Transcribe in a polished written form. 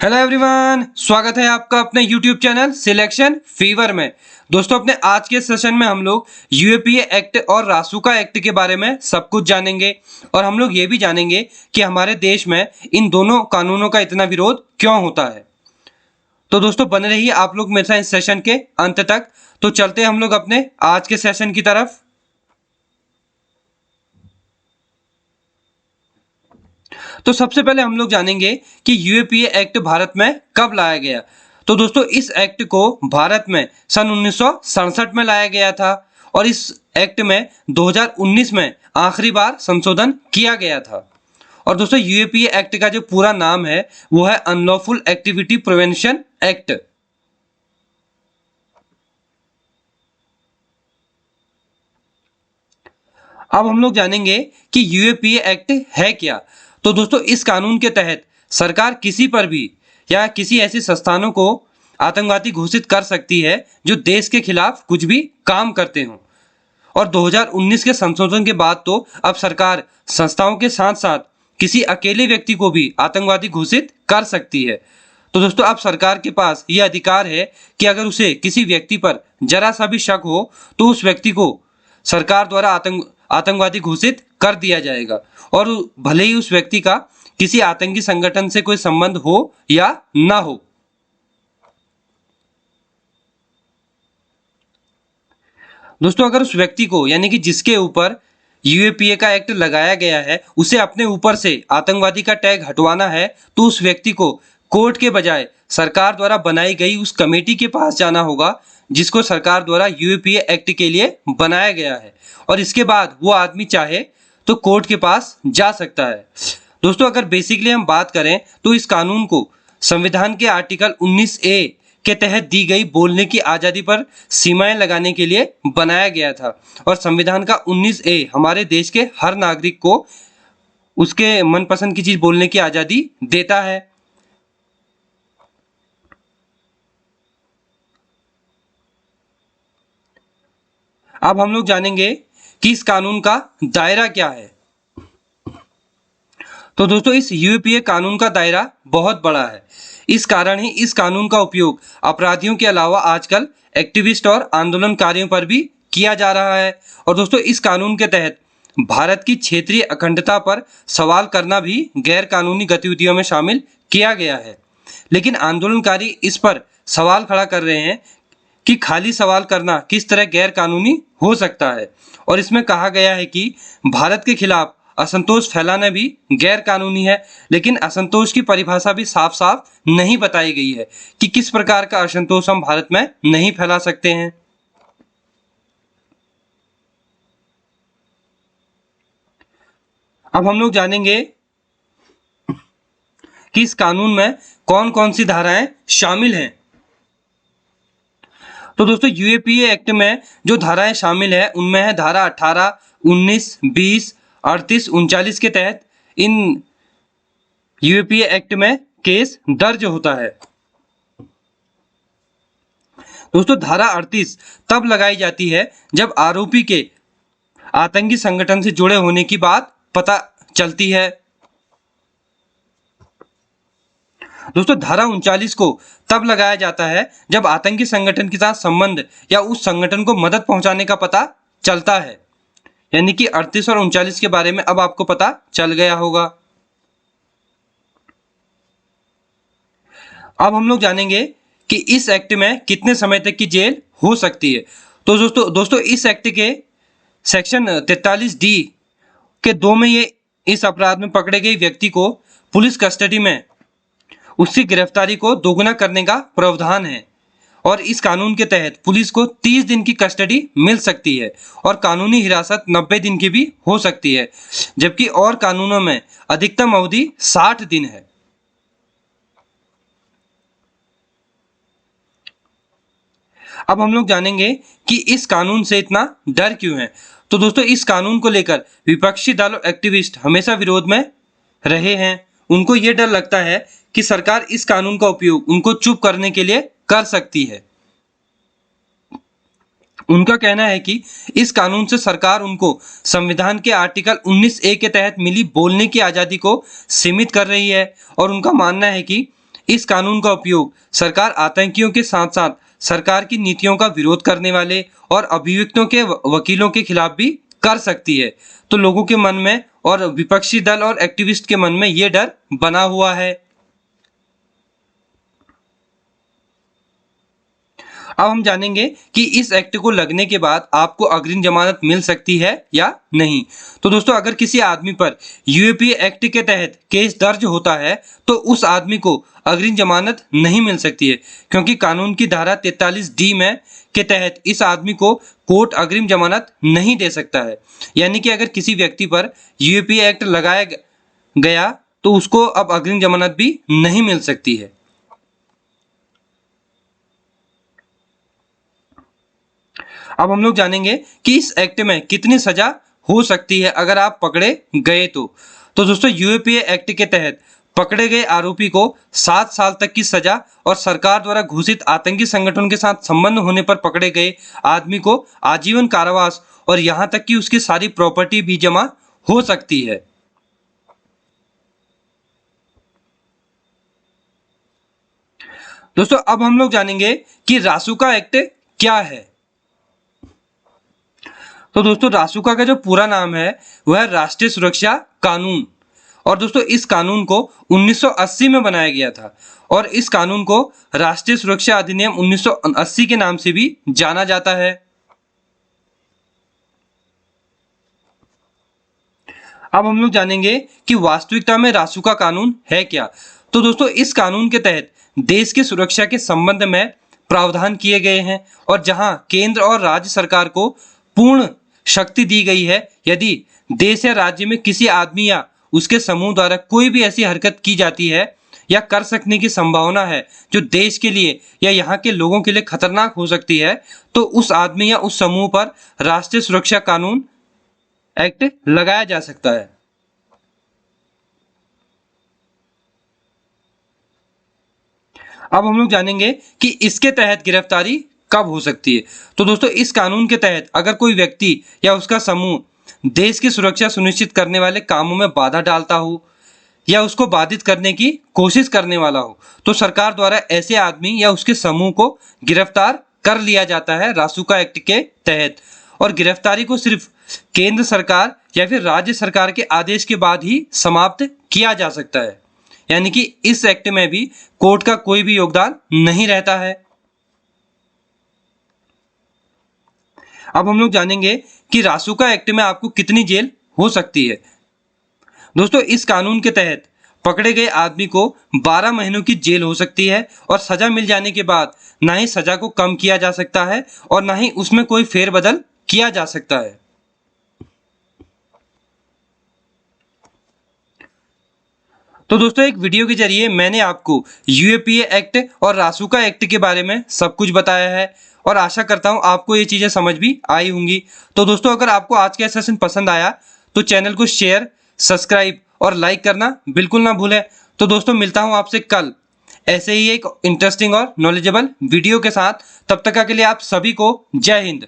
Hello everyone, स्वागत है आपका अपने यूट्यूब चैनल सिलेक्शन फीवर में। दोस्तों, अपने आज के सेशन में हम लोग यूएपीए एक्ट और रासुका एक्ट के बारे में सब कुछ जानेंगे और हम लोग ये भी जानेंगे कि हमारे देश में इन दोनों कानूनों का इतना विरोध क्यों होता है। तो दोस्तों, बने रहिए आप लोग मेरे साथ इस सेशन के अंत तक। तो चलते हम लोग अपने आज के सेशन की तरफ। तो सबसे पहले हम लोग जानेंगे कि यूएपीए एक्ट भारत में कब लाया गया। तो दोस्तों, इस एक्ट को भारत में सन 1967 में लाया गया था और इस एक्ट में 2019 में आखिरी बार संशोधन किया गया था। और दोस्तों, यूएपीए एक्ट का जो पूरा नाम है वो है अनलॉफुल एक्टिविटी प्रिवेंशन एक्ट। अब हम लोग जानेंगे कि यूएपीए एक्ट है क्या। तो दोस्तों, इस कानून के तहत सरकार किसी पर भी या किसी ऐसे संस्थानों को आतंकवादी घोषित कर सकती है जो देश के खिलाफ कुछ भी काम करते हों। और 2019 के संशोधन के बाद तो अब सरकार संस्थाओं के साथ साथ किसी अकेले व्यक्ति को भी आतंकवादी घोषित कर सकती है। तो दोस्तों, अब सरकार के पास यह अधिकार है कि अगर उसे किसी व्यक्ति पर जरा सा भी शक हो तो उस व्यक्ति को सरकार द्वारा आतंकवादी घोषित कर दिया जाएगा, और भले ही उस व्यक्ति का किसी आतंकी संगठन से कोई संबंध हो या ना हो। दोस्तों, अगर उस व्यक्ति को यानी कि जिसके ऊपर यूएपीए का एक्ट लगाया गया है उसे अपने ऊपर से आतंकवादी का टैग हटवाना है तो उस व्यक्ति को कोर्ट के बजाय सरकार द्वारा बनाई गई उस कमेटी के पास जाना होगा जिसको सरकार द्वारा यूएपीए एक्ट के लिए बनाया गया है, और इसके बाद वो आदमी चाहे तो कोर्ट के पास जा सकता है। दोस्तों, अगर बेसिकली हम बात करें तो इस कानून को संविधान के आर्टिकल 19A के तहत दी गई बोलने की आज़ादी पर सीमाएं लगाने के लिए बनाया गया था, और संविधान का 19A हमारे देश के हर नागरिक को उसके मनपसंद की चीज बोलने की आज़ादी देता है। अब हम लोग जानेंगे कि इस कानून का दायरा क्या है। तो दोस्तों, इस यूएपीए कानून का दायरा बहुत बड़ा है। इस कारण ही इस कानून का उपयोग अपराधियों के अलावा आजकल एक्टिविस्ट और आंदोलनकारियों पर भी किया जा रहा है। और दोस्तों, इस कानून के तहत भारत की क्षेत्रीय अखंडता पर सवाल करना भी गैर कानूनी गतिविधियों में शामिल किया गया है। लेकिन आंदोलनकारी इस पर सवाल खड़ा कर रहे हैं कि खाली सवाल करना किस तरह गैर कानूनी हो सकता है, और इसमें कहा गया है कि भारत के खिलाफ असंतोष फैलाना भी गैर कानूनी है। लेकिन असंतोष की परिभाषा भी साफ साफ नहीं बताई गई है कि किस प्रकार का असंतोष हम भारत में नहीं फैला सकते हैं। अब हम लोग जानेंगे कि इस कानून में कौन कौन सी धाराएं शामिल हैं। तो दोस्तों, यूएपीए एक्ट में जो धाराएं शामिल है उनमें है धारा 18, 19, 20, 38, 39 के तहत इन यूएपीए एक्ट में केस दर्ज होता है। दोस्तों, धारा 38 तब लगाई जाती है जब आरोपी के आतंकी संगठन से जुड़े होने की बात पता चलती है। दोस्तों, धारा 39 को तब लगाया जाता है जब आतंकी संगठन के साथ संबंध या उस संगठन को मदद पहुंचाने का पता चलता है। यानी कि 38 और 39 के बारे में अब आपको पता चल गया होगा। अब हम लोग जानेंगे कि इस एक्ट में कितने समय तक की जेल हो सकती है। तो दोस्तों इस एक्ट के सेक्शन 43D के 2 में ये इस अपराध में पकड़े गए व्यक्ति को पुलिस कस्टडी में उसकी गिरफ्तारी को दोगुना करने का प्रावधान है, और इस कानून के तहत पुलिस को 30 दिन की कस्टडी मिल सकती है और कानूनी हिरासत 90 दिन की भी हो सकती है, जबकि और कानूनों में अधिकतम अवधि 60 दिन है। अब हम लोग जानेंगे कि इस कानून से इतना डर क्यों है। तो दोस्तों, इस कानून को लेकर विपक्षी दल और एक्टिविस्ट हमेशा विरोध में रहे हैं। उनको ये डर लगता है कि सरकार इस कानून का उपयोग उनको चुप करने के लिए कर सकती है। उनका कहना है कि इस कानून से सरकार उनको संविधान के आर्टिकल 19A के तहत मिली बोलने की आजादी को सीमित कर रही है, और उनका मानना है कि इस कानून का उपयोग सरकार आतंकियों के साथ साथ सरकार की नीतियों का विरोध करने वाले और अभियुक्तों के वकीलों के खिलाफ भी कर सकती है। तो लोगों के मन में और विपक्षी दल और एक्टिविस्ट के मन में ये डर बना हुआ है। अब हम जानेंगे कि इस एक्ट को लगने के बाद आपको अग्रिम जमानत मिल सकती है या नहीं। तो दोस्तों, अगर किसी आदमी पर यूएपीए एक्ट के तहत केस दर्ज होता है तो उस आदमी को अग्रिम जमानत नहीं मिल सकती है, क्योंकि कानून की धारा 43D में के तहत इस आदमी को कोर्ट अग्रिम जमानत नहीं दे सकता है। यानी कि अगर किसी व्यक्ति पर यूएपीए एक्ट लगाया गया तो उसको अब अग्रिम जमानत भी नहीं मिल सकती है। अब हम लोग जानेंगे कि इस एक्ट में कितनी सजा हो सकती है अगर आप पकड़े गए तो दोस्तों, यूएपीए एक्ट के तहत पकड़े गए आरोपी को 7 साल तक की सजा और सरकार द्वारा घोषित आतंकी संगठन के साथ संबंध होने पर पकड़े गए आदमी को आजीवन कारावास और यहां तक कि उसकी सारी प्रॉपर्टी भी जमा हो सकती है। दोस्तों, अब हम लोग जानेंगे कि रासुका एक्ट क्या है। तो दोस्तों, रासुका का जो पूरा नाम है वह राष्ट्रीय सुरक्षा कानून, और दोस्तों इस कानून को 1980 में बनाया गया था और इस कानून को राष्ट्रीय सुरक्षा अधिनियम 1980 के नाम से भी जाना जाता है। अब हम लोग जानेंगे कि वास्तविकता में रासुका कानून है क्या। तो दोस्तों, इस कानून के तहत देश की सुरक्षा के संबंध में प्रावधान किए गए हैं और जहां केंद्र और राज्य सरकार को पूर्ण शक्ति दी गई है यदि देश या राज्य में किसी आदमी या उसके समूह द्वारा कोई भी ऐसी हरकत की जाती है या कर सकने की संभावना है जो देश के लिए या यहाँ के लोगों के लिए खतरनाक हो सकती है, तो उस आदमी या उस समूह पर राष्ट्रीय सुरक्षा कानून एक्ट लगाया जा सकता है। अब हम लोग जानेंगे कि इसके तहत गिरफ्तारी कब हो सकती है। तो दोस्तों, इस कानून के तहत अगर कोई व्यक्ति या उसका समूह देश की सुरक्षा सुनिश्चित करने वाले कामों में बाधा डालता हो या उसको बाधित करने की कोशिश करने वाला हो तो सरकार द्वारा ऐसे आदमी या उसके समूह को गिरफ्तार कर लिया जाता है रासुका एक्ट के तहत। और गिरफ्तारी को सिर्फ केंद्र सरकार या फिर राज्य सरकार के आदेश के बाद ही समाप्त किया जा सकता है। यानी कि इस एक्ट में भी कोर्ट का कोई भी योगदान नहीं रहता है। अब हम लोग जानेंगे कि रासुका एक्ट में आपको कितनी जेल हो सकती है। दोस्तों, इस कानून के तहत पकड़े गए आदमी को 12 महीनों की जेल हो सकती है और सजा मिल जाने के बाद ना ही सजा को कम किया जा सकता है और ना ही उसमें कोई फेरबदल किया जा सकता है। तो दोस्तों, एक वीडियो के जरिए मैंने आपको यूएपीए एक्ट और रासुका एक्ट के बारे में सब कुछ बताया है और आशा करता हूं आपको ये चीजें समझ भी आई होंगी। तो दोस्तों, अगर आपको आज का सेशन पसंद आया तो चैनल को शेयर, सब्सक्राइब और लाइक करना बिल्कुल ना भूलें। तो दोस्तों, मिलता हूं आपसे कल ऐसे ही एक इंटरेस्टिंग और नॉलेजेबल वीडियो के साथ। तब तक के लिए आप सभी को जय हिंद।